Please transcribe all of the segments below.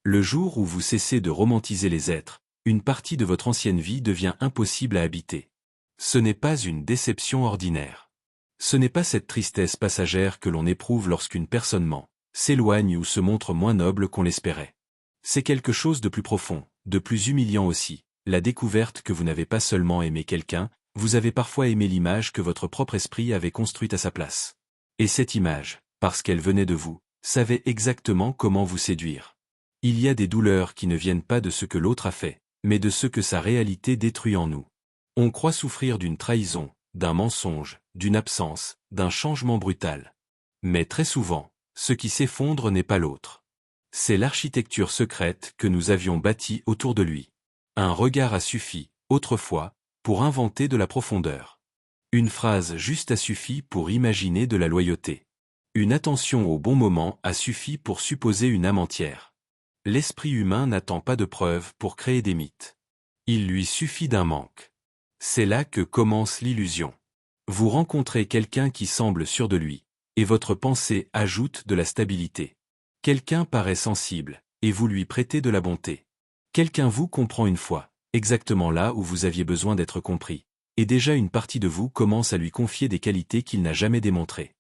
Le jour où vous cessez de romantiser les êtres, une partie de votre ancienne vie devient impossible à habiter. Ce n'est pas une déception ordinaire. Ce n'est pas cette tristesse passagère que l'on éprouve lorsqu'une personne ment, s'éloigne ou se montre moins noble qu'on l'espérait. C'est quelque chose de plus profond, de plus humiliant aussi, la découverte que vous n'avez pas seulement aimé quelqu'un, vous avez parfois aimé l'image que votre propre esprit avait construite à sa place. Et cette image, parce qu'elle venait de vous, savait exactement comment vous séduire. Il y a des douleurs qui ne viennent pas de ce que l'autre a fait, mais de ce que sa réalité détruit en nous. On croit souffrir d'une trahison, d'un mensonge, d'une absence, d'un changement brutal. Mais très souvent, ce qui s'effondre n'est pas l'autre. C'est l'architecture secrète que nous avions bâtie autour de lui. Un regard a suffi, autrefois, pour inventer de la profondeur. Une phrase juste a suffi pour imaginer de la loyauté. Une attention au bon moment a suffi pour supposer une âme entière. L'esprit humain n'attend pas de preuves pour créer des mythes. Il lui suffit d'un manque. C'est là que commence l'illusion. Vous rencontrez quelqu'un qui semble sûr de lui, et votre pensée ajoute de la stabilité. Quelqu'un paraît sensible, et vous lui prêtez de la bonté. Quelqu'un vous comprend une fois, exactement là où vous aviez besoin d'être compris, et déjà une partie de vous commence à lui confier des qualités qu'il n'a jamais démontrées.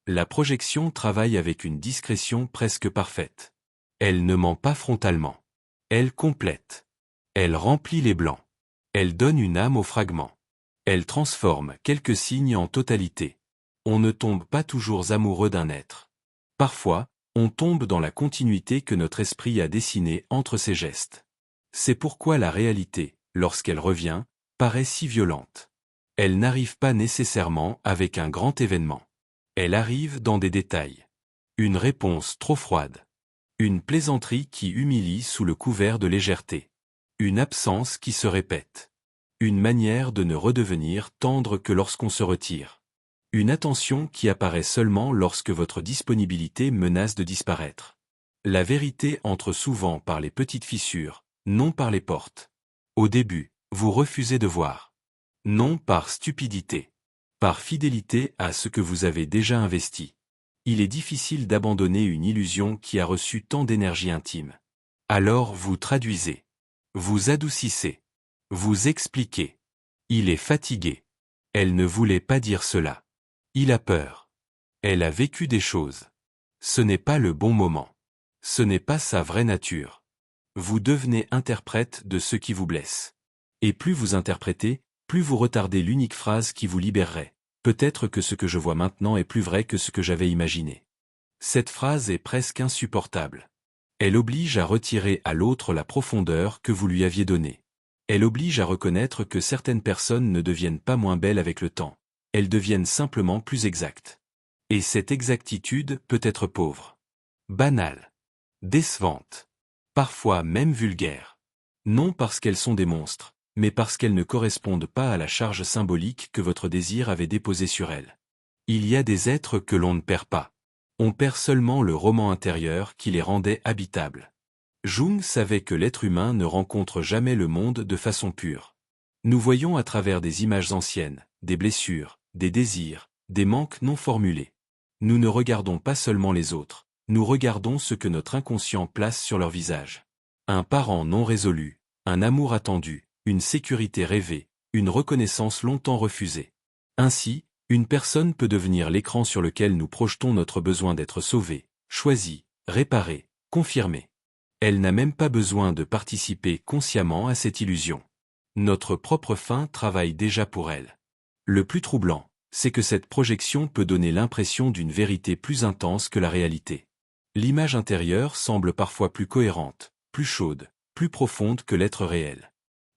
La projection travaille avec une discrétion presque parfaite. Elle ne ment pas frontalement. Elle complète. Elle remplit les blancs. Elle donne une âme aux fragments. Elle transforme quelques signes en totalité. On ne tombe pas toujours amoureux d'un être. Parfois, on tombe dans la continuité que notre esprit a dessinée entre ses gestes. C'est pourquoi la réalité, lorsqu'elle revient, paraît si violente. Elle n'arrive pas nécessairement avec un grand événement. Elle arrive dans des détails. Une réponse trop froide. Une plaisanterie qui humilie sous le couvert de légèreté. Une absence qui se répète. Une manière de ne redevenir tendre que lorsqu'on se retire. Une attention qui apparaît seulement lorsque votre disponibilité menace de disparaître. La vérité entre souvent par les petites fissures, non par les portes. Au début, vous refusez de voir. Non par stupidité. Par fidélité à ce que vous avez déjà investi. Il est difficile d'abandonner une illusion qui a reçu tant d'énergie intime. Alors vous traduisez. Vous adoucissez. Vous expliquez. Il est fatigué. Elle ne voulait pas dire cela. Il a peur. Elle a vécu des choses. Ce n'est pas le bon moment. Ce n'est pas sa vraie nature. Vous devenez interprète de ce qui vous blesse. Et plus vous interprétez, plus vous retardez l'unique phrase qui vous libérerait. Peut-être que ce que je vois maintenant est plus vrai que ce que j'avais imaginé. Cette phrase est presque insupportable. Elle oblige à retirer à l'autre la profondeur que vous lui aviez donnée. Elle oblige à reconnaître que certaines personnes ne deviennent pas moins belles avec le temps. Elles deviennent simplement plus exactes. Et cette exactitude peut être pauvre. Banale. Décevante. Parfois même vulgaire. Non parce qu'elles sont des monstres, mais parce qu'elles ne correspondent pas à la charge symbolique que votre désir avait déposée sur elles. Il y a des êtres que l'on ne perd pas. On perd seulement le roman intérieur qui les rendait habitables. Jung savait que l'être humain ne rencontre jamais le monde de façon pure. Nous voyons à travers des images anciennes, des blessures, des désirs, des manques non formulés. Nous ne regardons pas seulement les autres, nous regardons ce que notre inconscient place sur leur visage. Un parent non résolu, un amour attendu, une sécurité rêvée, une reconnaissance longtemps refusée. Ainsi, une personne peut devenir l'écran sur lequel nous projetons notre besoin d'être sauvé, choisi, réparé, confirmé. Elle n'a même pas besoin de participer consciemment à cette illusion. Notre propre fin travaille déjà pour elle. Le plus troublant, c'est que cette projection peut donner l'impression d'une vérité plus intense que la réalité. L'image intérieure semble parfois plus cohérente, plus chaude, plus profonde que l'être réel.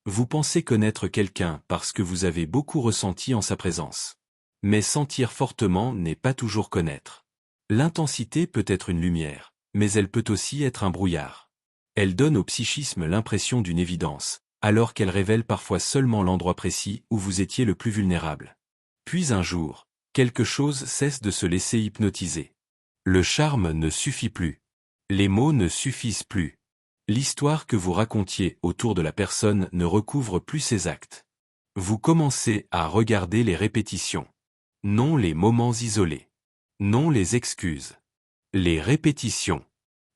Vous pensez connaître quelqu'un parce que vous avez beaucoup ressenti en sa présence. Mais sentir fortement n'est pas toujours connaître. L'intensité peut être une lumière, mais elle peut aussi être un brouillard. Elle donne au psychisme l'impression d'une évidence, alors qu'elle révèle parfois seulement l'endroit précis où vous étiez le plus vulnérable. Puis un jour, quelque chose cesse de se laisser hypnotiser. Le charme ne suffit plus. Les mots ne suffisent plus. L'histoire que vous racontiez autour de la personne ne recouvre plus ses actes. Vous commencez à regarder les répétitions. Non les moments isolés. Non les excuses. Les répétitions.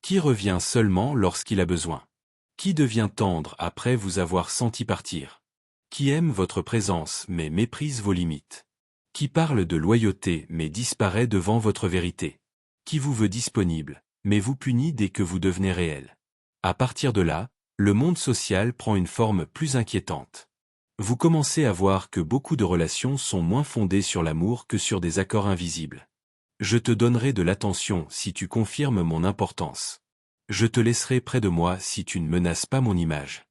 Qui revient seulement lorsqu'il a besoin? Qui devient tendre après vous avoir senti partir? Qui aime votre présence mais méprise vos limites? Qui parle de loyauté mais disparaît devant votre vérité? Qui vous veut disponible, mais vous punit dès que vous devenez réel? À partir de là, le monde social prend une forme plus inquiétante. Vous commencez à voir que beaucoup de relations sont moins fondées sur l'amour que sur des accords invisibles. Je te donnerai de l'attention si tu confirmes mon importance. Je te laisserai près de moi si tu ne menaces pas mon image.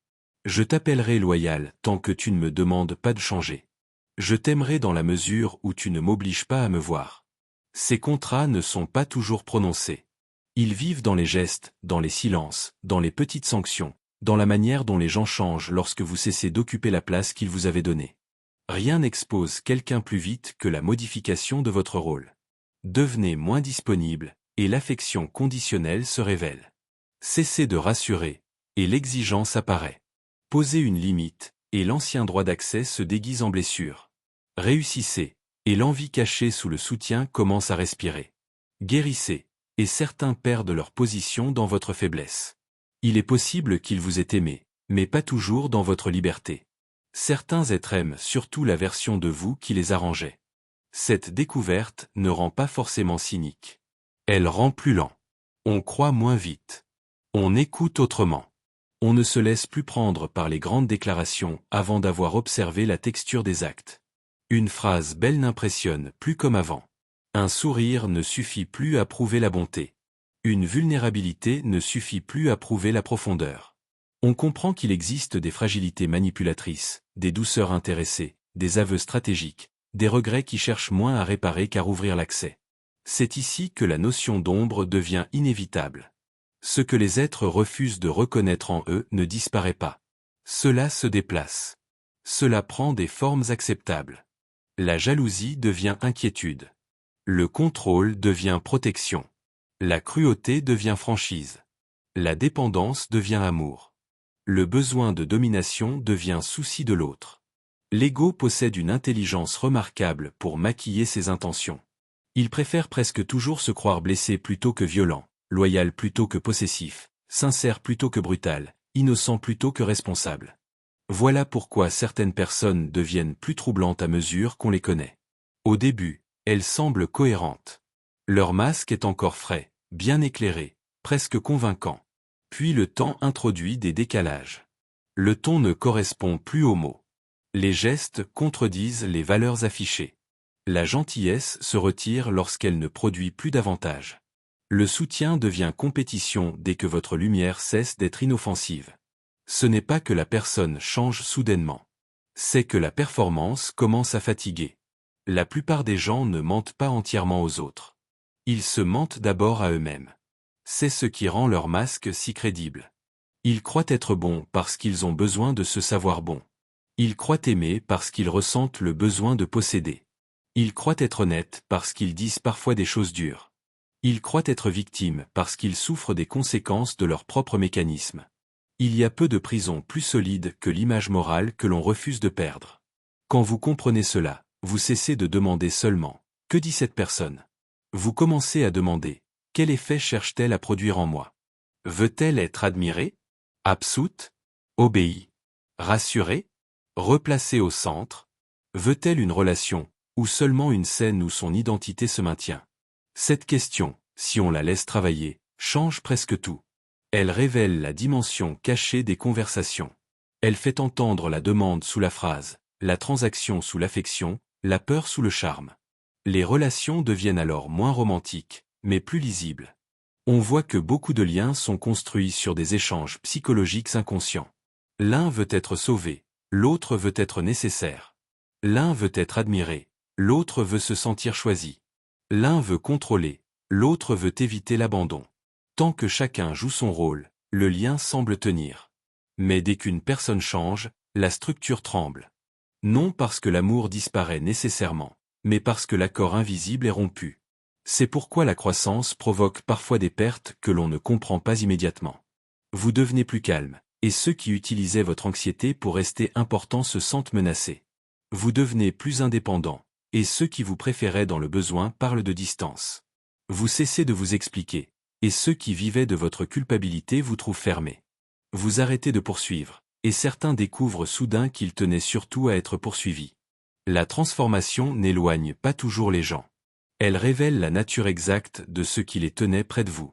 Je t'appellerai loyal tant que tu ne me demandes pas de changer. Je t'aimerai dans la mesure où tu ne m'obliges pas à me voir. Ces contrats ne sont pas toujours prononcés. Ils vivent dans les gestes, dans les silences, dans les petites sanctions, dans la manière dont les gens changent lorsque vous cessez d'occuper la place qu'ils vous avaient donnée. Rien n'expose quelqu'un plus vite que la modification de votre rôle. Devenez moins disponible, et l'affection conditionnelle se révèle. Cessez de rassurer, et l'exigence apparaît. Posez une limite, et l'ancien droit d'accès se déguise en blessure. Réussissez, et l'envie cachée sous le soutien commence à respirer. Guérissez, et certains perdent leur position dans votre faiblesse. Il est possible qu'ils vous aient aimé, mais pas toujours dans votre liberté. Certains êtres aiment surtout la version de vous qui les arrangeait. Cette découverte ne rend pas forcément cynique. Elle rend plus lent. On croit moins vite. On écoute autrement. On ne se laisse plus prendre par les grandes déclarations avant d'avoir observé la texture des actes. Une phrase belle n'impressionne plus comme avant. Un sourire ne suffit plus à prouver la bonté. Une vulnérabilité ne suffit plus à prouver la profondeur. On comprend qu'il existe des fragilités manipulatrices, des douceurs intéressées, des aveux stratégiques, des regrets qui cherchent moins à réparer qu'à rouvrir l'accès. C'est ici que la notion d'ombre devient inévitable. Ce que les êtres refusent de reconnaître en eux ne disparaît pas. Cela se déplace. Cela prend des formes acceptables. La jalousie devient inquiétude. Le contrôle devient protection. La cruauté devient franchise. La dépendance devient amour. Le besoin de domination devient souci de l'autre. L'ego possède une intelligence remarquable pour maquiller ses intentions. Il préfère presque toujours se croire blessé plutôt que violent, loyal plutôt que possessif, sincère plutôt que brutal, innocent plutôt que responsable. Voilà pourquoi certaines personnes deviennent plus troublantes à mesure qu'on les connaît. Au début, elles semblent cohérentes. Leur masque est encore frais, bien éclairé, presque convaincant. Puis le temps introduit des décalages. Le ton ne correspond plus aux mots. Les gestes contredisent les valeurs affichées. La gentillesse se retire lorsqu'elle ne produit plus d'avantages. Le soutien devient compétition dès que votre lumière cesse d'être inoffensive. Ce n'est pas que la personne change soudainement. C'est que la performance commence à fatiguer. La plupart des gens ne mentent pas entièrement aux autres. Ils se mentent d'abord à eux-mêmes. C'est ce qui rend leur masque si crédible. Ils croient être bons parce qu'ils ont besoin de se savoir bons. Ils croient aimer parce qu'ils ressentent le besoin de posséder. Ils croient être honnêtes parce qu'ils disent parfois des choses dures. Ils croient être victimes parce qu'ils souffrent des conséquences de leur propre mécanisme. Il y a peu de prisons plus solides que l'image morale que l'on refuse de perdre. Quand vous comprenez cela, vous cessez de demander seulement « Que dit cette personne ?» Vous commencez à demander « Quel effet cherche-t-elle à produire en moi ?» Veut-elle être admirée? Absoute? Obéie? Rassurée? Replacée au centre? Veut-elle une relation, ou seulement une scène où son identité se maintient? Cette question, si on la laisse travailler, change presque tout. Elle révèle la dimension cachée des conversations. Elle fait entendre la demande sous la phrase, la transaction sous l'affection, la peur sous le charme. Les relations deviennent alors moins romantiques, mais plus lisibles. On voit que beaucoup de liens sont construits sur des échanges psychologiques inconscients. L'un veut être sauvé, l'autre veut être nécessaire. L'un veut être admiré, l'autre veut se sentir choisi. L'un veut contrôler, l'autre veut éviter l'abandon. Tant que chacun joue son rôle, le lien semble tenir. Mais dès qu'une personne change, la structure tremble. Non parce que l'amour disparaît nécessairement, mais parce que l'accord invisible est rompu. C'est pourquoi la croissance provoque parfois des pertes que l'on ne comprend pas immédiatement. Vous devenez plus calme, et ceux qui utilisaient votre anxiété pour rester importants se sentent menacés. Vous devenez plus indépendant, et ceux qui vous préféraient dans le besoin parlent de distance. Vous cessez de vous expliquer. Et ceux qui vivaient de votre culpabilité vous trouvent fermé. Vous arrêtez de poursuivre, et certains découvrent soudain qu'ils tenaient surtout à être poursuivis. La transformation n'éloigne pas toujours les gens. Elle révèle la nature exacte de ce qui les tenait près de vous.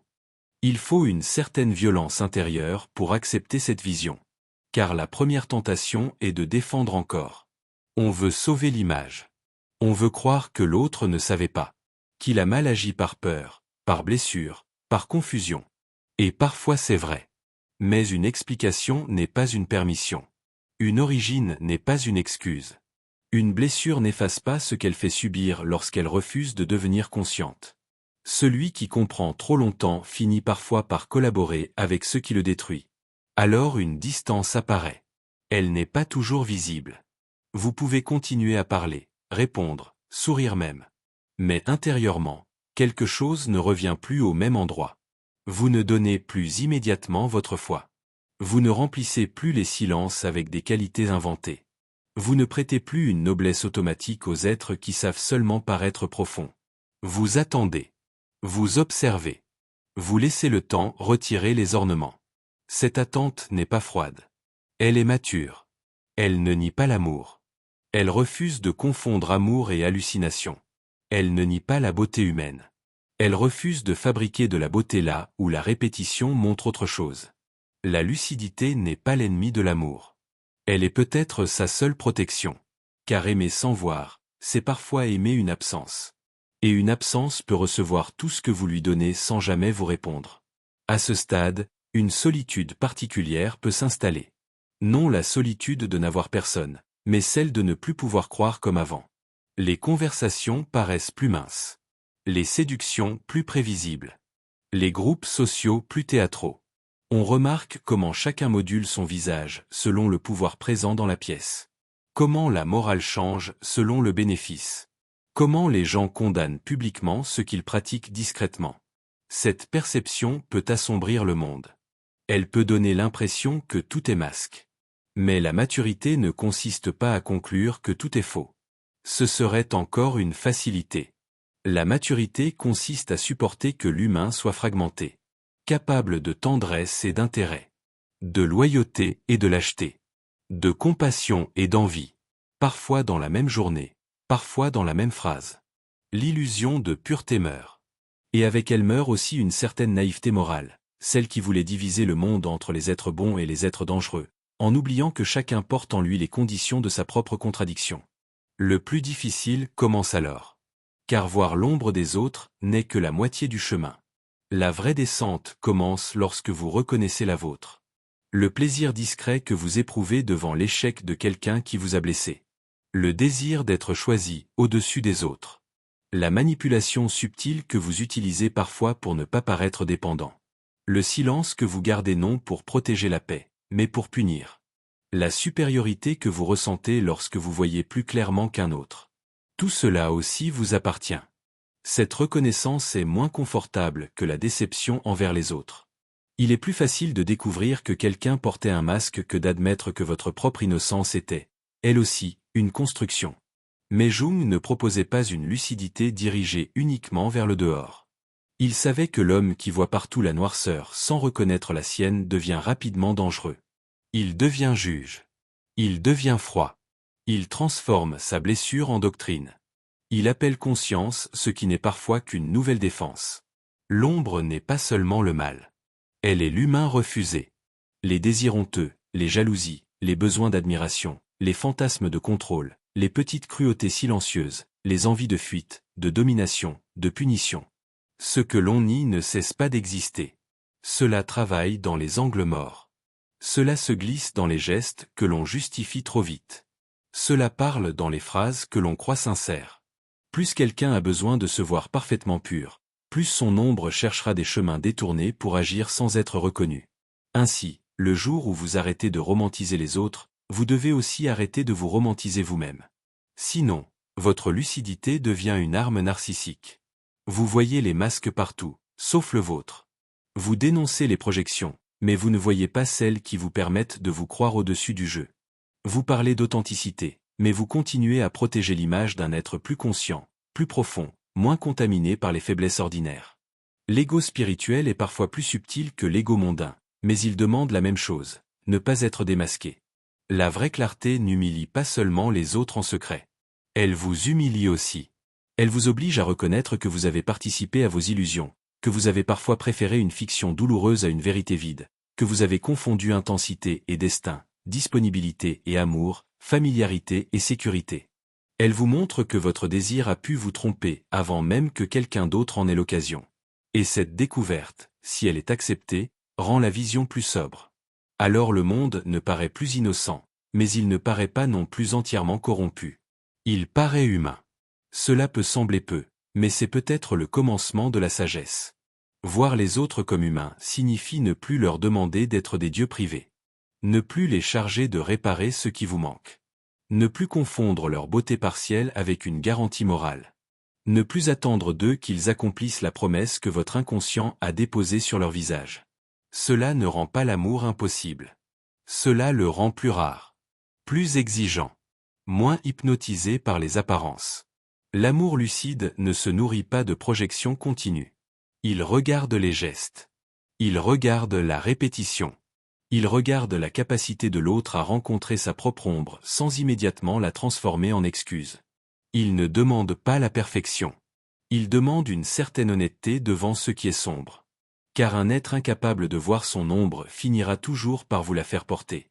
Il faut une certaine violence intérieure pour accepter cette vision. Car la première tentation est de défendre encore. On veut sauver l'image. On veut croire que l'autre ne savait pas. Qu'il a mal agi par peur, par blessure, par confusion. Et parfois c'est vrai. Mais une explication n'est pas une permission. Une origine n'est pas une excuse. Une blessure n'efface pas ce qu'elle fait subir lorsqu'elle refuse de devenir consciente. Celui qui comprend trop longtemps finit parfois par collaborer avec ce qui le détruit. Alors une distance apparaît. Elle n'est pas toujours visible. Vous pouvez continuer à parler, répondre, sourire même. Mais intérieurement, quelque chose ne revient plus au même endroit. Vous ne donnez plus immédiatement votre foi. Vous ne remplissez plus les silences avec des qualités inventées. Vous ne prêtez plus une noblesse automatique aux êtres qui savent seulement paraître profonds. Vous attendez. Vous observez. Vous laissez le temps retirer les ornements. Cette attente n'est pas froide. Elle est mature. Elle ne nie pas l'amour. Elle refuse de confondre amour et hallucination. Elle ne nie pas la beauté humaine. Elle refuse de fabriquer de la beauté là où la répétition montre autre chose. La lucidité n'est pas l'ennemi de l'amour. Elle est peut-être sa seule protection. Car aimer sans voir, c'est parfois aimer une absence. Et une absence peut recevoir tout ce que vous lui donnez sans jamais vous répondre. À ce stade, une solitude particulière peut s'installer. Non la solitude de n'avoir personne, mais celle de ne plus pouvoir croire comme avant. Les conversations paraissent plus minces. Les séductions plus prévisibles. Les groupes sociaux plus théâtraux. On remarque comment chacun module son visage selon le pouvoir présent dans la pièce. Comment la morale change selon le bénéfice. Comment les gens condamnent publiquement ce qu'ils pratiquent discrètement. Cette perception peut assombrir le monde. Elle peut donner l'impression que tout est masque. Mais la maturité ne consiste pas à conclure que tout est faux. Ce serait encore une facilité. La maturité consiste à supporter que l'humain soit fragmenté. Capable de tendresse et d'intérêt. De loyauté et de lâcheté. De compassion et d'envie. Parfois dans la même journée. Parfois dans la même phrase. L'illusion de pureté meurt. Et avec elle meurt aussi une certaine naïveté morale, celle qui voulait diviser le monde entre les êtres bons et les êtres dangereux, en oubliant que chacun porte en lui les conditions de sa propre contradiction. Le plus difficile commence alors. Car voir l'ombre des autres n'est que la moitié du chemin. La vraie descente commence lorsque vous reconnaissez la vôtre. Le plaisir discret que vous éprouvez devant l'échec de quelqu'un qui vous a blessé. Le désir d'être choisi au-dessus des autres. La manipulation subtile que vous utilisez parfois pour ne pas paraître dépendant. Le silence que vous gardez non pour protéger la paix, mais pour punir. La supériorité que vous ressentez lorsque vous voyez plus clairement qu'un autre. Tout cela aussi vous appartient. Cette reconnaissance est moins confortable que la déception envers les autres. Il est plus facile de découvrir que quelqu'un portait un masque que d'admettre que votre propre innocence était, elle aussi, une construction. Mais Jung ne proposait pas une lucidité dirigée uniquement vers le dehors. Il savait que l'homme qui voit partout la noirceur sans reconnaître la sienne devient rapidement dangereux. Il devient juge. Il devient froid. Il transforme sa blessure en doctrine. Il appelle conscience ce qui n'est parfois qu'une nouvelle défense. L'ombre n'est pas seulement le mal. Elle est l'humain refusé. Les désirs honteux, les jalousies, les besoins d'admiration, les fantasmes de contrôle, les petites cruautés silencieuses, les envies de fuite, de domination, de punition. Ce que l'on nie ne cesse pas d'exister. Cela travaille dans les angles morts. Cela se glisse dans les gestes que l'on justifie trop vite. Cela parle dans les phrases que l'on croit sincères. Plus quelqu'un a besoin de se voir parfaitement pur, plus son ombre cherchera des chemins détournés pour agir sans être reconnu. Ainsi, le jour où vous arrêtez de romantiser les autres, vous devez aussi arrêter de vous romantiser vous-même. Sinon, votre lucidité devient une arme narcissique. Vous voyez les masques partout, sauf le vôtre. Vous dénoncez les projections, mais vous ne voyez pas celles qui vous permettent de vous croire au-dessus du jeu. Vous parlez d'authenticité, mais vous continuez à protéger l'image d'un être plus conscient, plus profond, moins contaminé par les faiblesses ordinaires. L'ego spirituel est parfois plus subtil que l'ego mondain, mais il demande la même chose, ne pas être démasqué. La vraie clarté n'humilie pas seulement les autres en secret. Elle vous humilie aussi. Elle vous oblige à reconnaître que vous avez participé à vos illusions, que vous avez parfois préféré une fiction douloureuse à une vérité vide, que vous avez confondu intensité et destin, disponibilité et amour, familiarité et sécurité. Elle vous montre que votre désir a pu vous tromper avant même que quelqu'un d'autre en ait l'occasion. Et cette découverte, si elle est acceptée, rend la vision plus sobre. Alors le monde ne paraît plus innocent, mais il ne paraît pas non plus entièrement corrompu. Il paraît humain. Cela peut sembler peu, mais c'est peut-être le commencement de la sagesse. Voir les autres comme humains signifie ne plus leur demander d'être des dieux privés. Ne plus les charger de réparer ce qui vous manque. Ne plus confondre leur beauté partielle avec une garantie morale. Ne plus attendre d'eux qu'ils accomplissent la promesse que votre inconscient a déposée sur leur visage. Cela ne rend pas l'amour impossible. Cela le rend plus rare. Plus exigeant. Moins hypnotisé par les apparences. L'amour lucide ne se nourrit pas de projections continues. Il regarde les gestes. Il regarde la répétition. Il regarde la capacité de l'autre à rencontrer sa propre ombre sans immédiatement la transformer en excuse. Il ne demande pas la perfection. Il demande une certaine honnêteté devant ce qui est sombre. Car un être incapable de voir son ombre finira toujours par vous la faire porter.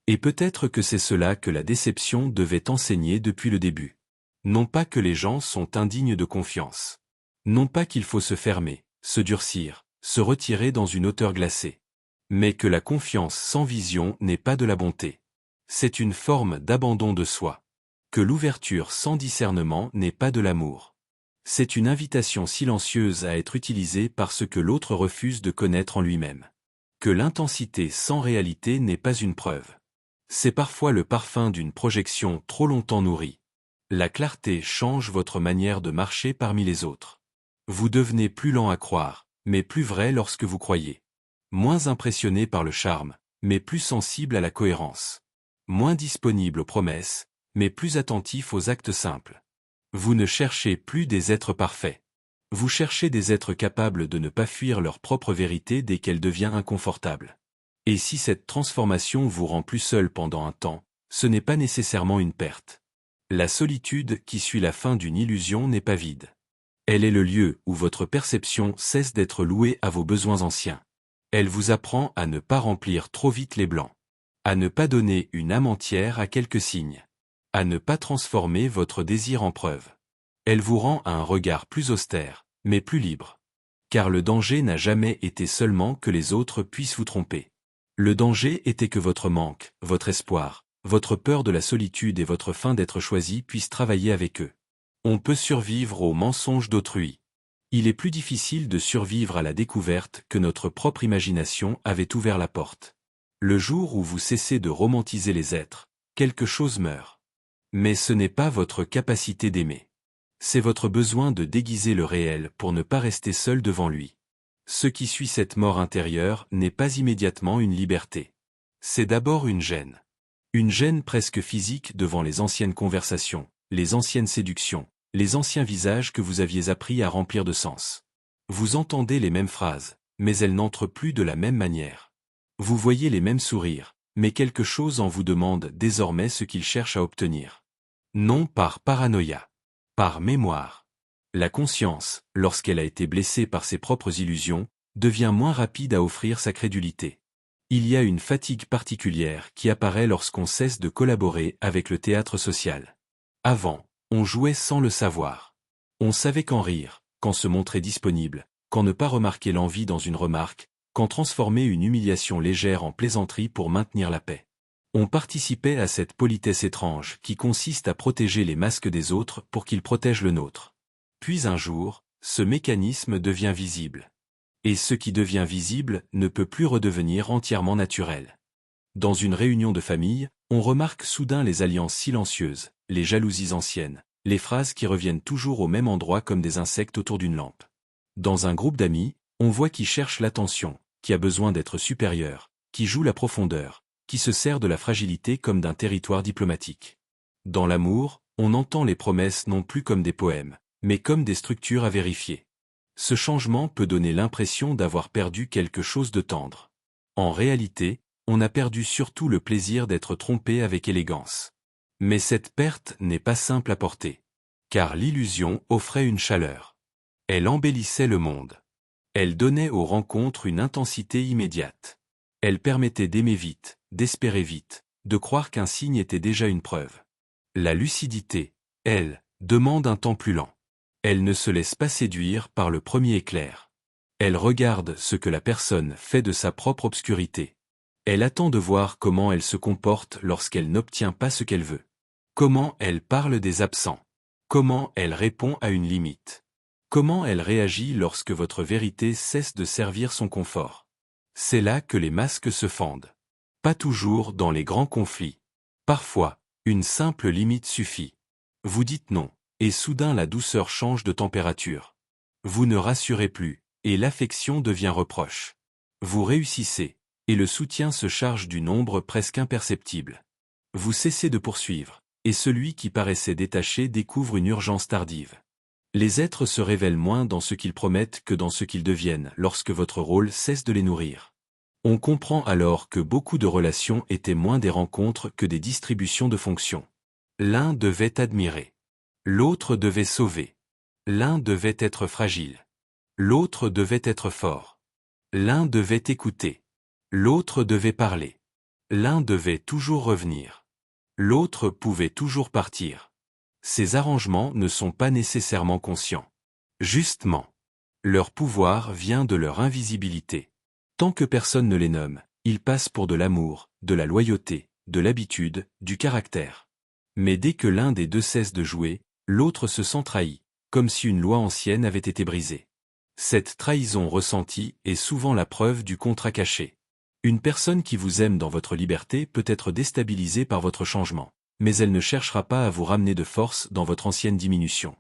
Et peut-être que c'est cela que la déception devait enseigner depuis le début. Non pas que les gens sont indignes de confiance. Non pas qu'il faut se fermer, se durcir, se retirer dans une hauteur glacée. Mais que la confiance sans vision n'est pas de la bonté. C'est une forme d'abandon de soi. Que l'ouverture sans discernement n'est pas de l'amour. C'est une invitation silencieuse à être utilisée par ce que l'autre refuse de connaître en lui-même. Que l'intensité sans réalité n'est pas une preuve. C'est parfois le parfum d'une projection trop longtemps nourrie. La clarté change votre manière de marcher parmi les autres. Vous devenez plus lent à croire, mais plus vrai lorsque vous croyez. Moins impressionné par le charme, mais plus sensible à la cohérence. Moins disponible aux promesses, mais plus attentif aux actes simples. Vous ne cherchez plus des êtres parfaits. Vous cherchez des êtres capables de ne pas fuir leur propre vérité dès qu'elle devient inconfortable. Et si cette transformation vous rend plus seul pendant un temps, ce n'est pas nécessairement une perte. La solitude qui suit la fin d'une illusion n'est pas vide. Elle est le lieu où votre perception cesse d'être louée à vos besoins anciens. Elle vous apprend à ne pas remplir trop vite les blancs. À ne pas donner une âme entière à quelques signes. À ne pas transformer votre désir en preuve. Elle vous rend à un regard plus austère, mais plus libre. Car le danger n'a jamais été seulement que les autres puissent vous tromper. Le danger était que votre manque, votre espoir, votre peur de la solitude et votre faim d'être choisi puissent travailler avec eux. On peut survivre aux mensonges d'autrui. Il est plus difficile de survivre à la découverte que notre propre imagination avait ouvert la porte. Le jour où vous cessez de romantiser les êtres, quelque chose meurt. Mais ce n'est pas votre capacité d'aimer. C'est votre besoin de déguiser le réel pour ne pas rester seul devant lui. Ce qui suit cette mort intérieure n'est pas immédiatement une liberté. C'est d'abord une gêne. Une gêne presque physique devant les anciennes conversations, les anciennes séductions, les anciens visages que vous aviez appris à remplir de sens. Vous entendez les mêmes phrases, mais elles n'entrent plus de la même manière. Vous voyez les mêmes sourires, mais quelque chose en vous demande désormais ce qu'il cherche à obtenir. Non par paranoïa. Par mémoire. La conscience, lorsqu'elle a été blessée par ses propres illusions, devient moins rapide à offrir sa crédulité. Il y a une fatigue particulière qui apparaît lorsqu'on cesse de collaborer avec le théâtre social. Avant, on jouait sans le savoir. On savait quand rire, quand se montrer disponible, quand ne pas remarquer l'envie dans une remarque, quand transformer une humiliation légère en plaisanterie pour maintenir la paix. On participait à cette politesse étrange qui consiste à protéger les masques des autres pour qu'ils protègent le nôtre. Puis un jour, ce mécanisme devient visible. Et ce qui devient visible ne peut plus redevenir entièrement naturel. Dans une réunion de famille, on remarque soudain les alliances silencieuses, les jalousies anciennes, les phrases qui reviennent toujours au même endroit comme des insectes autour d'une lampe. Dans un groupe d'amis, on voit qui cherche l'attention, qui a besoin d'être supérieur, qui joue la profondeur, qui se sert de la fragilité comme d'un territoire diplomatique. Dans l'amour, on entend les promesses non plus comme des poèmes, mais comme des structures à vérifier. Ce changement peut donner l'impression d'avoir perdu quelque chose de tendre. En réalité, on a perdu surtout le plaisir d'être trompé avec élégance. Mais cette perte n'est pas simple à porter. Car l'illusion offrait une chaleur. Elle embellissait le monde. Elle donnait aux rencontres une intensité immédiate. Elle permettait d'aimer vite, d'espérer vite, de croire qu'un signe était déjà une preuve. La lucidité, elle, demande un temps plus lent. Elle ne se laisse pas séduire par le premier éclair. Elle regarde ce que la personne fait de sa propre obscurité. Elle attend de voir comment elle se comporte lorsqu'elle n'obtient pas ce qu'elle veut. Comment elle parle des absents. Comment elle répond à une limite. Comment elle réagit lorsque votre vérité cesse de servir son confort. C'est là que les masques se fendent. Pas toujours dans les grands conflits. Parfois, une simple limite suffit. Vous dites non, et soudain la douceur change de température. Vous ne rassurez plus, et l'affection devient reproche. Vous réussissez, et le soutien se charge d'une ombre presque imperceptible. Vous cessez de poursuivre, et celui qui paraissait détaché découvre une urgence tardive. Les êtres se révèlent moins dans ce qu'ils promettent que dans ce qu'ils deviennent lorsque votre rôle cesse de les nourrir. On comprend alors que beaucoup de relations étaient moins des rencontres que des distributions de fonctions. L'un devait admirer. L'autre devait sauver. L'un devait être fragile. L'autre devait être fort. L'un devait écouter. L'autre devait parler. L'un devait toujours revenir. L'autre pouvait toujours partir. Ces arrangements ne sont pas nécessairement conscients. Justement, leur pouvoir vient de leur invisibilité. Tant que personne ne les nomme, ils passent pour de l'amour, de la loyauté, de l'habitude, du caractère. Mais dès que l'un des deux cesse de jouer, l'autre se sent trahi, comme si une loi ancienne avait été brisée. Cette trahison ressentie est souvent la preuve du contrat caché. Une personne qui vous aime dans votre liberté peut être déstabilisée par votre changement, mais elle ne cherchera pas à vous ramener de force dans votre ancienne diminution.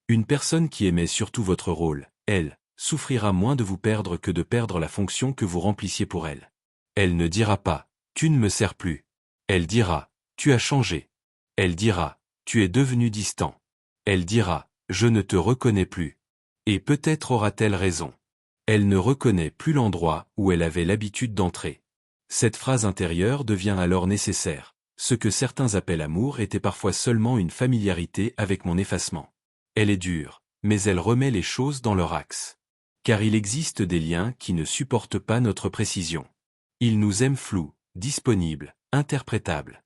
Une personne qui aimait surtout votre rôle, elle, souffrira moins de vous perdre que de perdre la fonction que vous remplissiez pour elle. Elle ne dira pas « tu ne me sers plus ». Elle dira « tu as changé ». Elle dira « tu es devenu distant ». Elle dira « je ne te reconnais plus ». Et peut-être aura-t-elle raison. Elle ne reconnaît plus l'endroit où elle avait l'habitude d'entrer. Cette phrase intérieure devient alors nécessaire. Ce que certains appellent amour était parfois seulement une familiarité avec mon effacement. Elle est dure, mais elle remet les choses dans leur axe. Car il existe des liens qui ne supportent pas notre précision. Ils nous aiment flous, disponibles, interprétables.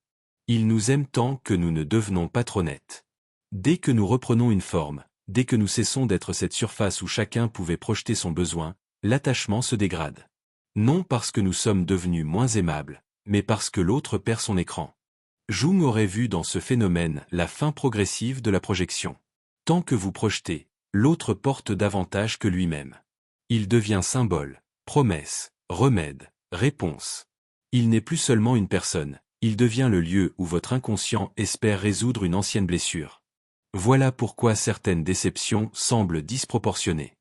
Ils nous aiment tant que nous ne devenons pas trop nets. Dès que nous reprenons une forme, dès que nous cessons d'être cette surface où chacun pouvait projeter son besoin, l'attachement se dégrade. Non parce que nous sommes devenus moins aimables, mais parce que l'autre perd son écran. Jung aurait vu dans ce phénomène la fin progressive de la projection. Tant que vous projetez, l'autre porte davantage que lui-même. Il devient symbole, promesse, remède, réponse. Il n'est plus seulement une personne, il devient le lieu où votre inconscient espère résoudre une ancienne blessure. Voilà pourquoi certaines déceptions semblent disproportionnées.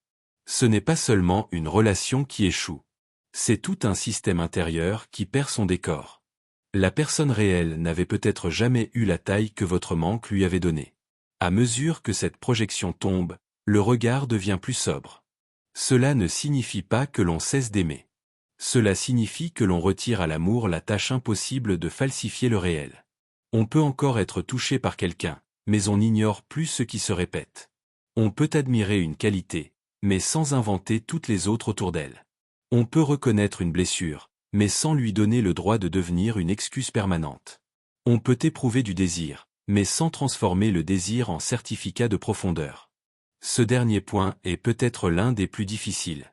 Ce n'est pas seulement une relation qui échoue. C'est tout un système intérieur qui perd son décor. La personne réelle n'avait peut-être jamais eu la taille que votre manque lui avait donnée. À mesure que cette projection tombe, le regard devient plus sobre. Cela ne signifie pas que l'on cesse d'aimer. Cela signifie que l'on retire à l'amour la tâche impossible de falsifier le réel. On peut encore être touché par quelqu'un, mais on ignore plus ce qui se répète. On peut admirer une qualité, mais sans inventer toutes les autres autour d'elle. On peut reconnaître une blessure, mais sans lui donner le droit de devenir une excuse permanente. On peut éprouver du désir, mais sans transformer le désir en certificat de profondeur. Ce dernier point est peut-être l'un des plus difficiles.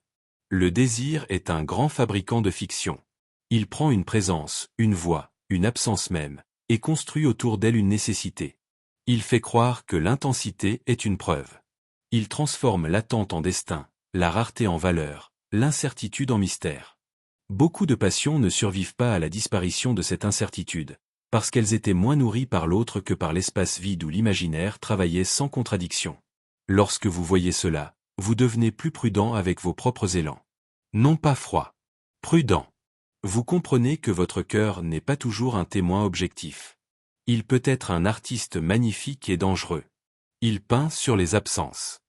Le désir est un grand fabricant de fiction. Il prend une présence, une voix, une absence même, et construit autour d'elle une nécessité. Il fait croire que l'intensité est une preuve. Il transforme l'attente en destin, la rareté en valeur, l'incertitude en mystère. Beaucoup de passions ne survivent pas à la disparition de cette incertitude, parce qu'elles étaient moins nourries par l'autre que par l'espace vide où l'imaginaire travaillait sans contradiction. Lorsque vous voyez cela, vous devenez plus prudent avec vos propres élans. Non pas froid. Prudent. Vous comprenez que votre cœur n'est pas toujours un témoin objectif. Il peut être un artiste magnifique et dangereux. Il peint sur les absences.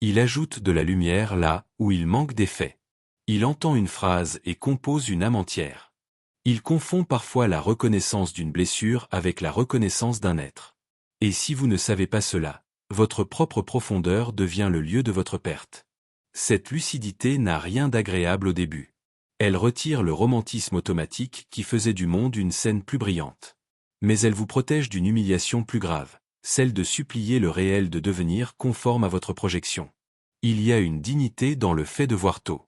Il ajoute de la lumière là où il manque d'effet. Il entend une phrase et compose une âme entière. Il confond parfois la reconnaissance d'une blessure avec la reconnaissance d'un être. Et si vous ne savez pas cela, votre propre profondeur devient le lieu de votre perte. Cette lucidité n'a rien d'agréable au début. Elle retire le romantisme automatique qui faisait du monde une scène plus brillante. Mais elle vous protège d'une humiliation plus grave, celle de supplier le réel de devenir conforme à votre projection. Il y a une dignité dans le fait de voir tôt.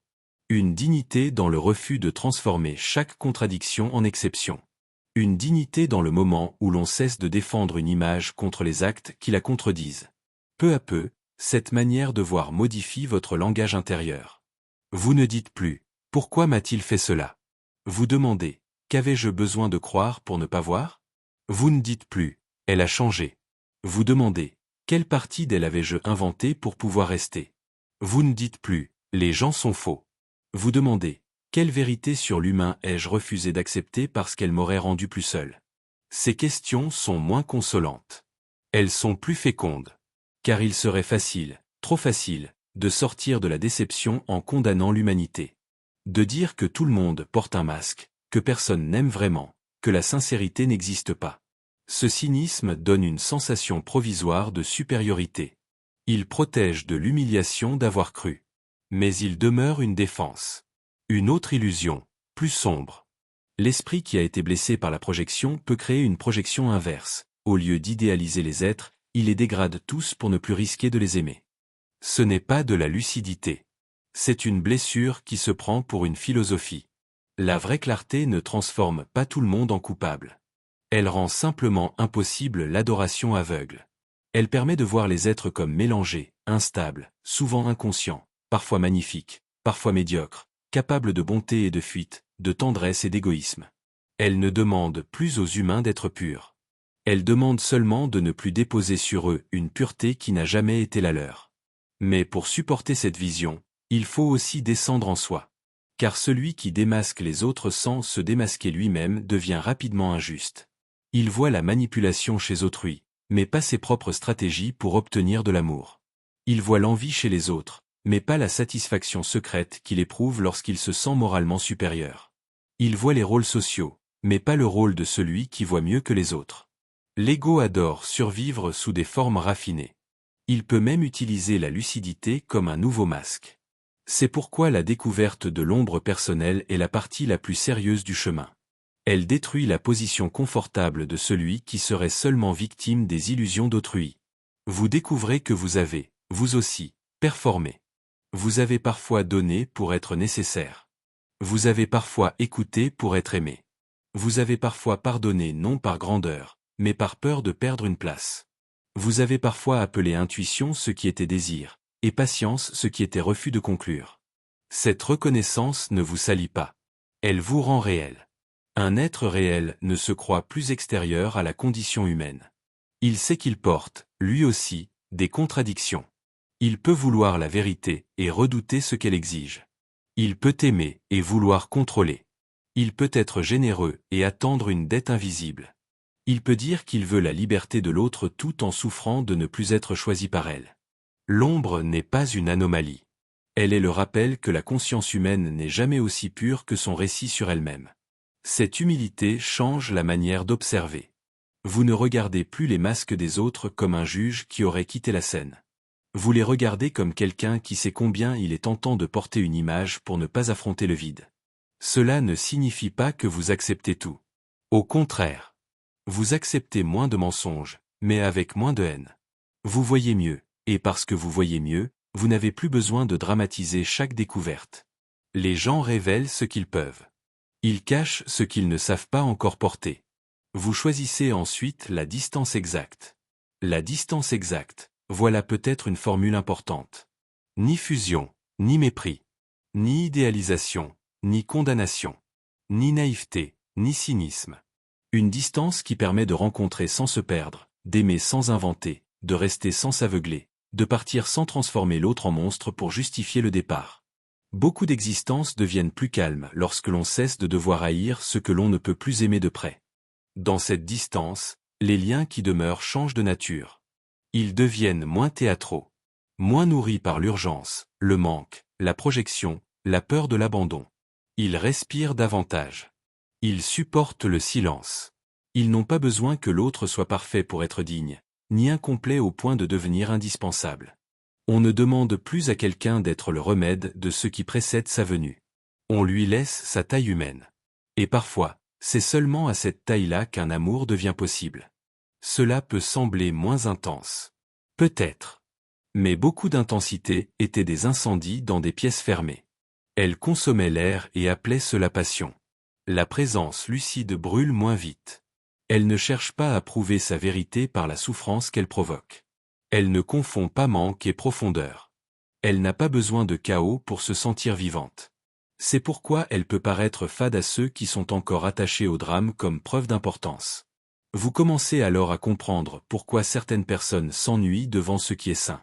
Une dignité dans le refus de transformer chaque contradiction en exception. Une dignité dans le moment où l'on cesse de défendre une image contre les actes qui la contredisent. Peu à peu, cette manière de voir modifie votre langage intérieur. Vous ne dites plus « Pourquoi m'a-t-il fait cela ?» Vous demandez « Qu'avais-je besoin de croire pour ne pas voir ?» Vous ne dites plus « Elle a changé ». Vous demandez « Quelle partie d'elle avais-je inventée pour pouvoir rester ?» Vous ne dites plus « Les gens sont faux ». Vous demandez « Quelle vérité sur l'humain ai-je refusé d'accepter parce qu'elle m'aurait rendu plus seul ?» Ces questions sont moins consolantes. Elles sont plus fécondes. Car il serait facile, trop facile, de sortir de la déception en condamnant l'humanité. De dire que tout le monde porte un masque, que personne n'aime vraiment, que la sincérité n'existe pas. Ce cynisme donne une sensation provisoire de supériorité. Il protège de l'humiliation d'avoir cru. Mais il demeure une défense. Une autre illusion, plus sombre. L'esprit qui a été blessé par la projection peut créer une projection inverse. Au lieu d'idéaliser les êtres, il les dégrade tous pour ne plus risquer de les aimer. Ce n'est pas de la lucidité. C'est une blessure qui se prend pour une philosophie. La vraie clarté ne transforme pas tout le monde en coupable. Elle rend simplement impossible l'adoration aveugle. Elle permet de voir les êtres comme mélangés, instables, souvent inconscients, parfois magnifiques, parfois médiocres, capables de bonté et de fuite, de tendresse et d'égoïsme. Elle ne demande plus aux humains d'être purs. Elle demande seulement de ne plus déposer sur eux une pureté qui n'a jamais été la leur. Mais pour supporter cette vision, il faut aussi descendre en soi. Car celui qui démasque les autres sans se démasquer lui-même devient rapidement injuste. Il voit la manipulation chez autrui, mais pas ses propres stratégies pour obtenir de l'amour. Il voit l'envie chez les autres, mais pas la satisfaction secrète qu'il éprouve lorsqu'il se sent moralement supérieur. Il voit les rôles sociaux, mais pas le rôle de celui qui voit mieux que les autres. L'ego adore survivre sous des formes raffinées. Il peut même utiliser la lucidité comme un nouveau masque. C'est pourquoi la découverte de l'ombre personnelle est la partie la plus sérieuse du chemin. Elle détruit la position confortable de celui qui serait seulement victime des illusions d'autrui. Vous découvrez que vous avez, vous aussi, performé. Vous avez parfois donné pour être nécessaire. Vous avez parfois écouté pour être aimé. Vous avez parfois pardonné non par grandeur, mais par peur de perdre une place. Vous avez parfois appelé intuition ce qui était désir, et patience ce qui était refus de conclure. Cette reconnaissance ne vous salit pas. Elle vous rend réel. Un être réel ne se croit plus extérieur à la condition humaine. Il sait qu'il porte, lui aussi, des contradictions. Il peut vouloir la vérité et redouter ce qu'elle exige. Il peut aimer et vouloir contrôler. Il peut être généreux et attendre une dette invisible. Il peut dire qu'il veut la liberté de l'autre tout en souffrant de ne plus être choisi par elle. L'ombre n'est pas une anomalie. Elle est le rappel que la conscience humaine n'est jamais aussi pure que son récit sur elle-même. Cette humilité change la manière d'observer. Vous ne regardez plus les masques des autres comme un juge qui aurait quitté la scène. Vous les regardez comme quelqu'un qui sait combien il est tentant de porter une image pour ne pas affronter le vide. Cela ne signifie pas que vous acceptez tout. Au contraire. Vous acceptez moins de mensonges, mais avec moins de haine. Vous voyez mieux, et parce que vous voyez mieux, vous n'avez plus besoin de dramatiser chaque découverte. Les gens révèlent ce qu'ils peuvent. Ils cachent ce qu'ils ne savent pas encore porter. Vous choisissez ensuite la distance exacte. La distance exacte, voilà peut-être une formule importante. Ni fusion, ni mépris. Ni idéalisation, ni condamnation. Ni naïveté, ni cynisme. Une distance qui permet de rencontrer sans se perdre, d'aimer sans inventer, de rester sans s'aveugler, de partir sans transformer l'autre en monstre pour justifier le départ. Beaucoup d'existences deviennent plus calmes lorsque l'on cesse de devoir haïr ce que l'on ne peut plus aimer de près. Dans cette distance, les liens qui demeurent changent de nature. Ils deviennent moins théâtraux. moins nourris par l'urgence, le manque, la projection, la peur de l'abandon. Ils respirent davantage. Ils supportent le silence. Ils n'ont pas besoin que l'autre soit parfait pour être digne, ni incomplet au point de devenir indispensable. On ne demande plus à quelqu'un d'être le remède de ce qui précède sa venue. On lui laisse sa taille humaine. Et parfois, c'est seulement à cette taille-là qu'un amour devient possible. Cela peut sembler moins intense. Peut-être. Mais beaucoup d'intensité étaient des incendies dans des pièces fermées. Elles consommaient l'air et appelaient cela passion. La présence lucide brûle moins vite. Elle ne cherche pas à prouver sa vérité par la souffrance qu'elle provoque. Elle ne confond pas manque et profondeur. Elle n'a pas besoin de chaos pour se sentir vivante. C'est pourquoi elle peut paraître fade à ceux qui sont encore attachés au drame comme preuve d'importance. Vous commencez alors à comprendre pourquoi certaines personnes s'ennuient devant ce qui est sain.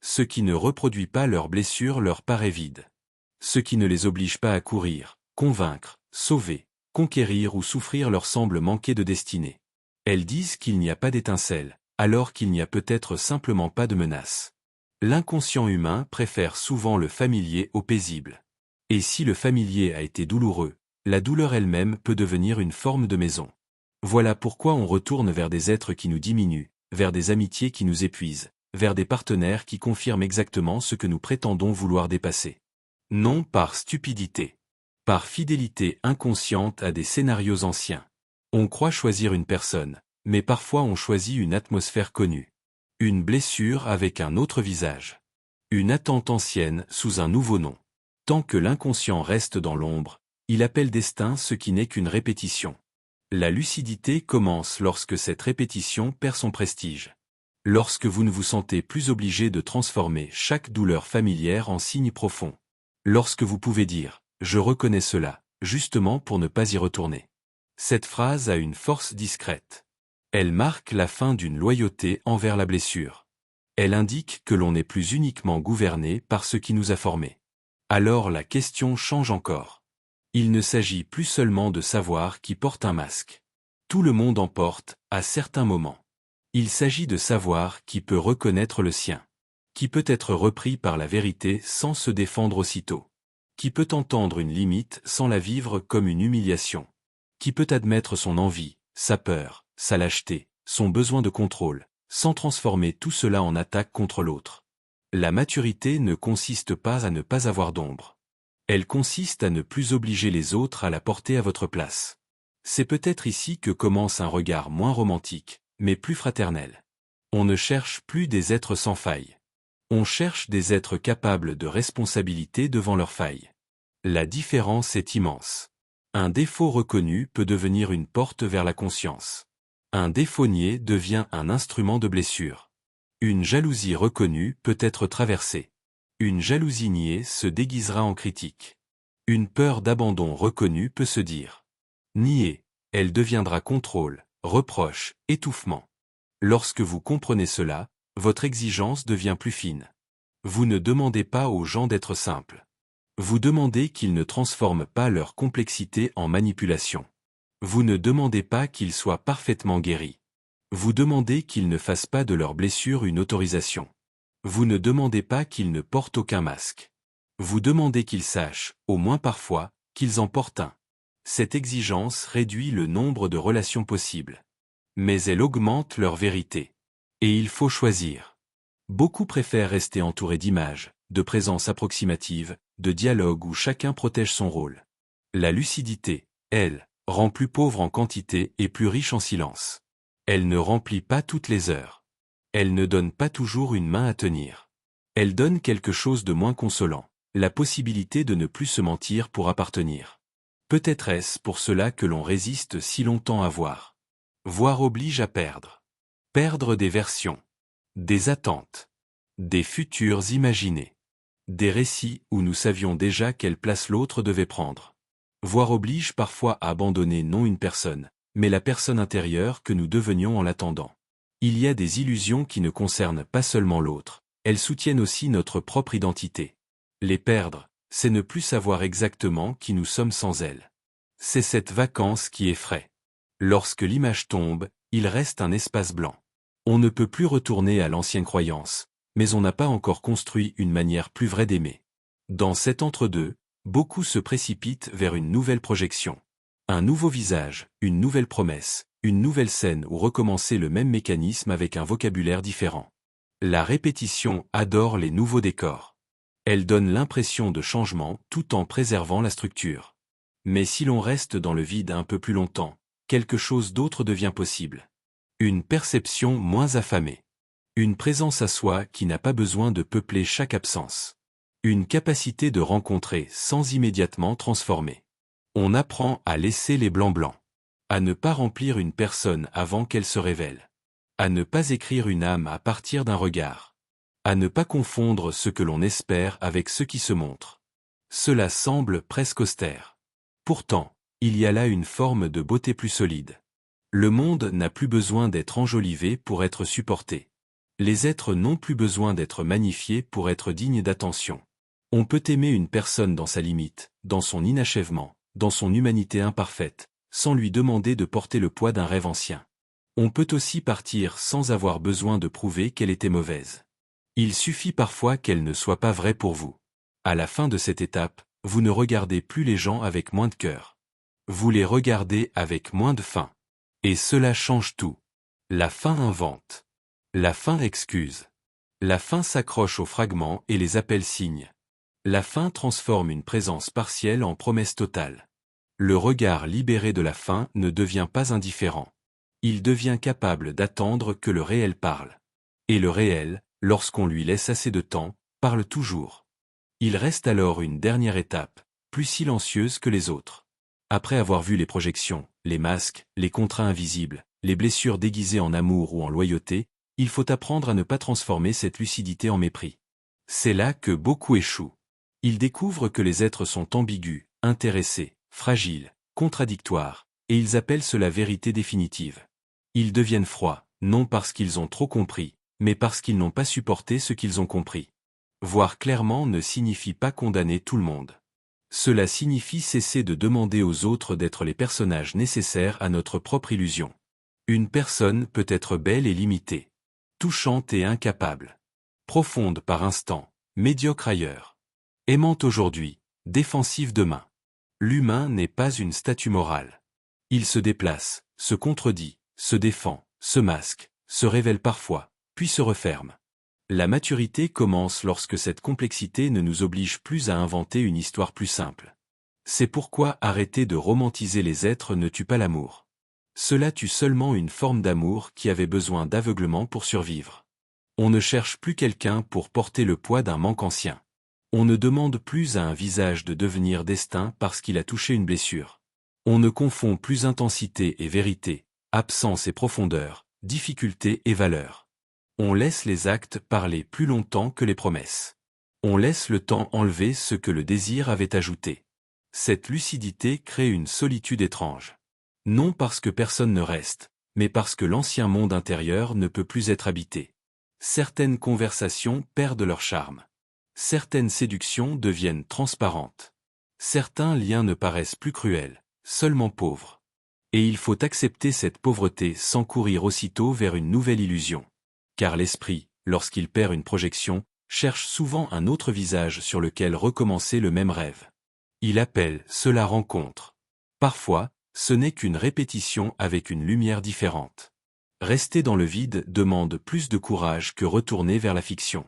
Ce qui ne reproduit pas leurs blessures leur paraît vide. Ce qui ne les oblige pas à courir, convaincre, sauver, conquérir ou souffrir leur semble manquer de destinée. Elles disent qu'il n'y a pas d'étincelle, alors qu'il n'y a peut-être simplement pas de menace. L'inconscient humain préfère souvent le familier au paisible. Et si le familier a été douloureux, la douleur elle-même peut devenir une forme de maison. Voilà pourquoi on retourne vers des êtres qui nous diminuent, vers des amitiés qui nous épuisent, vers des partenaires qui confirment exactement ce que nous prétendons vouloir dépasser. Non par stupidité. Par fidélité inconsciente à des scénarios anciens. On croit choisir une personne, mais parfois on choisit une atmosphère connue. Une blessure avec un autre visage. Une attente ancienne sous un nouveau nom. Tant que l'inconscient reste dans l'ombre, il appelle destin ce qui n'est qu'une répétition. La lucidité commence lorsque cette répétition perd son prestige. Lorsque vous ne vous sentez plus obligé de transformer chaque douleur familière en signe profond. Lorsque vous pouvez dire « je reconnais cela », justement pour ne pas y retourner. Cette phrase a une force discrète. Elle marque la fin d'une loyauté envers la blessure. Elle indique que l'on n'est plus uniquement gouverné par ce qui nous a formés. Alors la question change encore. Il ne s'agit plus seulement de savoir qui porte un masque. Tout le monde en porte, à certains moments. Il s'agit de savoir qui peut reconnaître le sien. Qui peut être repris par la vérité sans se défendre aussitôt. Qui peut entendre une limite sans la vivre comme une humiliation. Qui peut admettre son envie, sa peur, sa lâcheté, son besoin de contrôle, sans transformer tout cela en attaque contre l'autre. La maturité ne consiste pas à ne pas avoir d'ombre. Elle consiste à ne plus obliger les autres à la porter à votre place. C'est peut-être ici que commence un regard moins romantique, mais plus fraternel. On ne cherche plus des êtres sans faille. On cherche des êtres capables de responsabilité devant leurs failles. La différence est immense. Un défaut reconnu peut devenir une porte vers la conscience. Un défaut nié devient un instrument de blessure. Une jalousie reconnue peut être traversée. Une jalousie niée se déguisera en critique. Une peur d'abandon reconnue peut se dire. Niée, elle deviendra contrôle, reproche, étouffement. Lorsque vous comprenez cela, votre exigence devient plus fine. Vous ne demandez pas aux gens d'être simples. Vous demandez qu'ils ne transforment pas leur complexité en manipulation. Vous ne demandez pas qu'ils soient parfaitement guéris. Vous demandez qu'ils ne fassent pas de leurs blessures une autorisation. Vous ne demandez pas qu'ils ne portent aucun masque. Vous demandez qu'ils sachent, au moins parfois, qu'ils en portent un. Cette exigence réduit le nombre de relations possibles. Mais elle augmente leur vérité. Et il faut choisir. Beaucoup préfèrent rester entourés d'images, de présences approximatives, de dialogues où chacun protège son rôle. La lucidité, elle, rend plus pauvre en quantité et plus riche en silence. Elle ne remplit pas toutes les heures. Elle ne donne pas toujours une main à tenir. Elle donne quelque chose de moins consolant, la possibilité de ne plus se mentir pour appartenir. Peut-être est-ce pour cela que l'on résiste si longtemps à voir. Voir oblige à perdre. Perdre des versions. Des attentes. Des futurs imaginés. Des récits où nous savions déjà quelle place l'autre devait prendre. Voir oblige parfois à abandonner non une personne, mais la personne intérieure que nous devenions en l'attendant. Il y a des illusions qui ne concernent pas seulement l'autre, elles soutiennent aussi notre propre identité. Les perdre, c'est ne plus savoir exactement qui nous sommes sans elles. C'est cette vacance qui effraie. Lorsque l'image tombe, il reste un espace blanc. On ne peut plus retourner à l'ancienne croyance, mais on n'a pas encore construit une manière plus vraie d'aimer. Dans cet entre-deux, beaucoup se précipitent vers une nouvelle projection. Un nouveau visage, une nouvelle promesse, une nouvelle scène ou recommencer le même mécanisme avec un vocabulaire différent. La répétition adore les nouveaux décors. Elle donne l'impression de changement tout en préservant la structure. Mais si l'on reste dans le vide un peu plus longtemps, quelque chose d'autre devient possible. Une perception moins affamée. Une présence à soi qui n'a pas besoin de peupler chaque absence. Une capacité de rencontrer sans immédiatement transformer. On apprend à laisser les blancs, à ne pas remplir une personne avant qu'elle se révèle, à ne pas écrire une âme à partir d'un regard, à ne pas confondre ce que l'on espère avec ce qui se montre. Cela semble presque austère. Pourtant, il y a là une forme de beauté plus solide. Le monde n'a plus besoin d'être enjolivé pour être supporté. Les êtres n'ont plus besoin d'être magnifiés pour être dignes d'attention. On peut aimer une personne dans sa limite, dans son inachèvement, dans son humanité imparfaite, sans lui demander de porter le poids d'un rêve ancien. On peut aussi partir sans avoir besoin de prouver qu'elle était mauvaise. Il suffit parfois qu'elle ne soit pas vraie pour vous. À la fin de cette étape, vous ne regardez plus les gens avec moins de cœur. Vous les regardez avec moins de faim. Et cela change tout. La faim invente. La faim excuse. La faim s'accroche aux fragments et les appelle signes. La faim transforme une présence partielle en promesse totale. Le regard libéré de la faim ne devient pas indifférent. Il devient capable d'attendre que le réel parle. Et le réel, lorsqu'on lui laisse assez de temps, parle toujours. Il reste alors une dernière étape, plus silencieuse que les autres. Après avoir vu les projections, les masques, les contrats invisibles, les blessures déguisées en amour ou en loyauté, il faut apprendre à ne pas transformer cette lucidité en mépris. C'est là que beaucoup échouent. Ils découvrent que les êtres sont ambigus, intéressés, fragiles, contradictoires, et ils appellent cela vérité définitive. Ils deviennent froids, non parce qu'ils ont trop compris, mais parce qu'ils n'ont pas supporté ce qu'ils ont compris. Voir clairement ne signifie pas condamner tout le monde. Cela signifie cesser de demander aux autres d'être les personnages nécessaires à notre propre illusion. Une personne peut être belle et limitée, touchante et incapable, profonde par instant, médiocre ailleurs. Aimante aujourd'hui, défensive demain. L'humain n'est pas une statue morale. Il se déplace, se contredit, se défend, se masque, se révèle parfois, puis se referme. La maturité commence lorsque cette complexité ne nous oblige plus à inventer une histoire plus simple. C'est pourquoi arrêter de romantiser les êtres ne tue pas l'amour. Cela tue seulement une forme d'amour qui avait besoin d'aveuglement pour survivre. On ne cherche plus quelqu'un pour porter le poids d'un manque ancien. On ne demande plus à un visage de devenir destin parce qu'il a touché une blessure. On ne confond plus intensité et vérité, absence et profondeur, difficulté et valeur. On laisse les actes parler plus longtemps que les promesses. On laisse le temps enlever ce que le désir avait ajouté. Cette lucidité crée une solitude étrange. Non parce que personne ne reste, mais parce que l'ancien monde intérieur ne peut plus être habité. Certaines conversations perdent leur charme. Certaines séductions deviennent transparentes. Certains liens ne paraissent plus cruels, seulement pauvres. Et il faut accepter cette pauvreté sans courir aussitôt vers une nouvelle illusion. Car l'esprit, lorsqu'il perd une projection, cherche souvent un autre visage sur lequel recommencer le même rêve. Il appelle cela rencontre. Parfois, ce n'est qu'une répétition avec une lumière différente. Rester dans le vide demande plus de courage que retourner vers la fiction.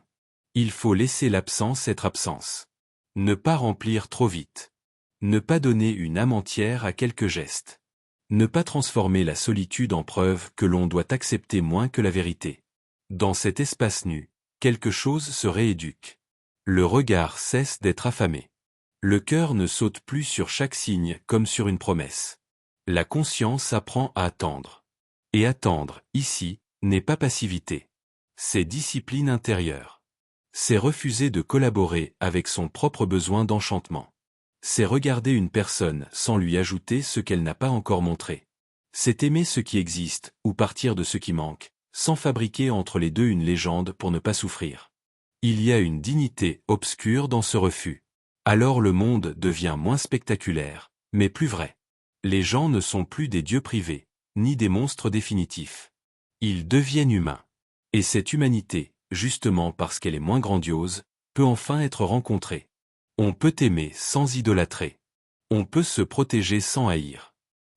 Il faut laisser l'absence être absence. Ne pas remplir trop vite. Ne pas donner une âme entière à quelques gestes. Ne pas transformer la solitude en preuve que l'on doit accepter moins que la vérité. Dans cet espace nu, quelque chose se rééduque. Le regard cesse d'être affamé. Le cœur ne saute plus sur chaque signe comme sur une promesse. La conscience apprend à attendre. Et attendre, ici, n'est pas passivité. C'est discipline intérieure. C'est refuser de collaborer avec son propre besoin d'enchantement. C'est regarder une personne sans lui ajouter ce qu'elle n'a pas encore montré. C'est aimer ce qui existe, ou partir de ce qui manque, sans fabriquer entre les deux une légende pour ne pas souffrir. Il y a une dignité obscure dans ce refus. Alors le monde devient moins spectaculaire, mais plus vrai. Les gens ne sont plus des dieux privés, ni des monstres définitifs. Ils deviennent humains. Et cette humanité, justement parce qu'elle est moins grandiose, peut enfin être rencontrée. On peut aimer sans idolâtrer. On peut se protéger sans haïr.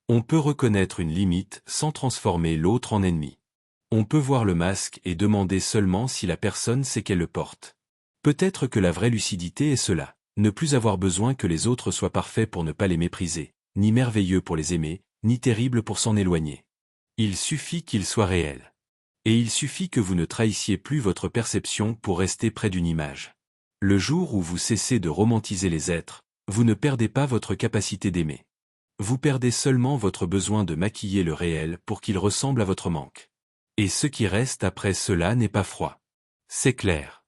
On peut reconnaître une limite sans transformer l'autre en ennemi. On peut voir le masque et demander seulement si la personne sait qu'elle le porte. Peut-être que la vraie lucidité est cela, ne plus avoir besoin que les autres soient parfaits pour ne pas les mépriser, ni merveilleux pour les aimer, ni terribles pour s'en éloigner. Il suffit qu'ils soient réels. Et il suffit que vous ne trahissiez plus votre perception pour rester près d'une image. Le jour où vous cessez de romantiser les êtres, vous ne perdez pas votre capacité d'aimer. Vous perdez seulement votre besoin de maquiller le réel pour qu'il ressemble à votre manque. Et ce qui reste après cela n'est pas froid. C'est clair.